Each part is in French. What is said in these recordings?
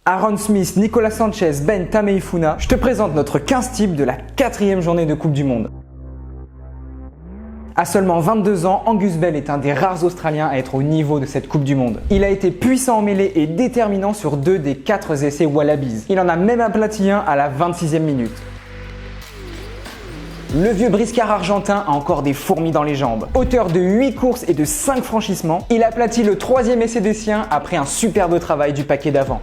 Aaron Smith, Nicolas Sanchez, Ben Tameifuna, je te présente notre 15 type de la 4e journée de Coupe du Monde. À seulement 22 ans, Angus Bell est un des rares Australiens à être au niveau de cette Coupe du Monde. Il a été puissant en mêlée et déterminant sur 2 des 4 essais Wallabies. Il en a même aplati un à la 26e minute. Le vieux briscard argentin a encore des fourmis dans les jambes. Auteur de 8 courses et de 5 franchissements, il aplatit le 3e essai des siens après un superbe travail du paquet d'avant.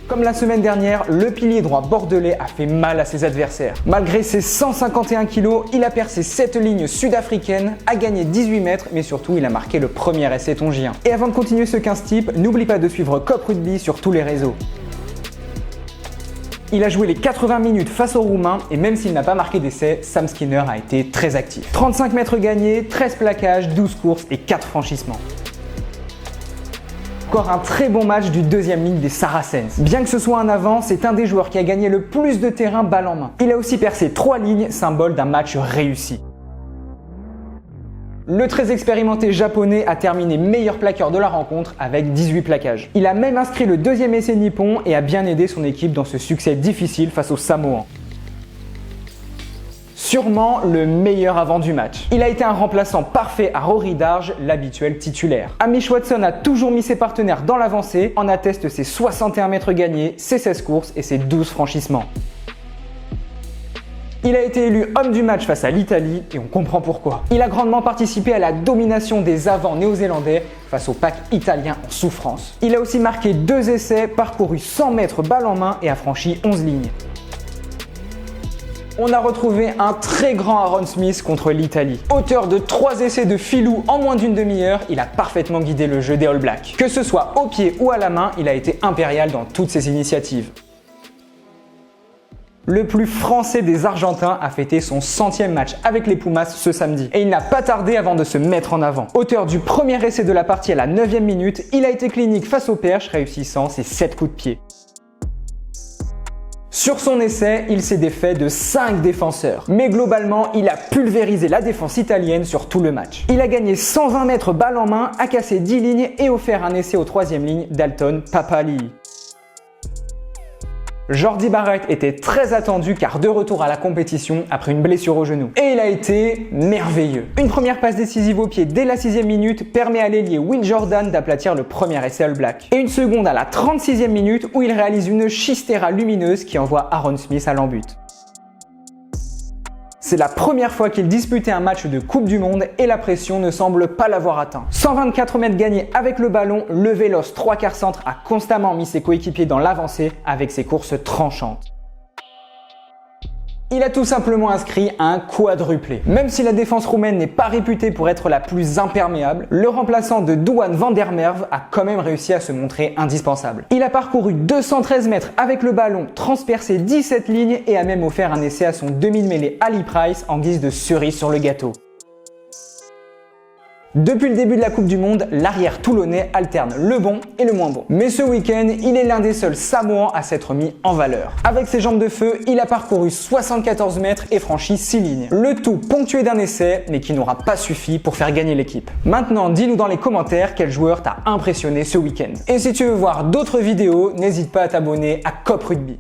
Comme la semaine dernière, le pilier droit bordelais a fait mal à ses adversaires. Malgré ses 151 kg, il a percé 7 lignes sud-africaines, a gagné 18 mètres, mais surtout il a marqué le premier essai tongien. Et avant de continuer ce 15 type, n'oublie pas de suivre Cop Rugby sur tous les réseaux. Il a joué les 80 minutes face aux Roumains et même s'il n'a pas marqué d'essai, Sam Skinner a été très actif. 35 mètres gagnés, 13 plaquages, 12 courses et 4 franchissements. Encore un très bon match du 2e ligne des Saracens. Bien que ce soit un avant, c'est un des joueurs qui a gagné le plus de terrain balle en main. Il a aussi percé 3 lignes, symbole d'un match réussi. Le très expérimenté japonais a terminé meilleur plaqueur de la rencontre avec 18 plaquages. Il a même inscrit le 2e essai nippon et a bien aidé son équipe dans ce succès difficile face aux Samoans. Sûrement le meilleur avant du match. Il a été un remplaçant parfait à Rory Darge, l'habituel titulaire. Hamish Watson a toujours mis ses partenaires dans l'avancée, en attestent ses 61 mètres gagnés, ses 16 courses et ses 12 franchissements. Il a été élu homme du match face à l'Italie et on comprend pourquoi. Il a grandement participé à la domination des avants néo-zélandais face au pack italien en souffrance. Il a aussi marqué 2 essais, parcouru 100 mètres balle en main et a franchi 11 lignes. On a retrouvé un très grand Aaron Smith contre l'Italie. Auteur de 3 essais de filou en moins d'une demi-heure, il a parfaitement guidé le jeu des All Blacks. Que ce soit au pied ou à la main, il a été impérial dans toutes ses initiatives. Le plus français des Argentins a fêté son 100e match avec les Pumas ce samedi. Et il n'a pas tardé avant de se mettre en avant. Auteur du premier essai de la partie à la 9e minute, il a été clinique face aux perches, réussissant ses 7 coups de pied. Sur son essai, il s'est défait de 5 défenseurs. Mais globalement, il a pulvérisé la défense italienne sur tout le match. Il a gagné 120 mètres balle en main, a cassé 10 lignes et offert un essai aux 3e ligne d'Alton Papali'i. Jordi Barrett était très attendu car de retour à la compétition après une blessure au genou. Et il a été merveilleux. Une première passe décisive au pied dès la 6e minute permet à l'ailier Will Jordan d'aplatir le premier essai All Black. Et une seconde à la 36e minute où il réalise une chistera lumineuse qui envoie Aaron Smith à l'en-but. C'est la première fois qu'il disputait un match de Coupe du Monde et la pression ne semble pas l'avoir atteint. 124 mètres gagnés avec le ballon, le véloce 3/4 centre a constamment mis ses coéquipiers dans l'avancée avec ses courses tranchantes. Il a tout simplement inscrit un quadruplé. Même si la défense roumaine n'est pas réputée pour être la plus imperméable, le remplaçant de Duan van der Merwe a quand même réussi à se montrer indispensable. Il a parcouru 213 mètres avec le ballon, transpercé 17 lignes et a même offert un essai à son demi-mêlée Ali Price en guise de cerise sur le gâteau. Depuis le début de la Coupe du Monde, l'arrière toulonnais alterne le bon et le moins bon. Mais ce week-end, il est l'un des seuls Samoans à s'être mis en valeur. Avec ses jambes de feu, il a parcouru 74 mètres et franchi 6 lignes. Le tout ponctué d'un essai, mais qui n'aura pas suffi pour faire gagner l'équipe. Maintenant, dis-nous dans les commentaires quel joueur t'a impressionné ce week-end. Et si tu veux voir d'autres vidéos, n'hésite pas à t'abonner à Cop Rugby.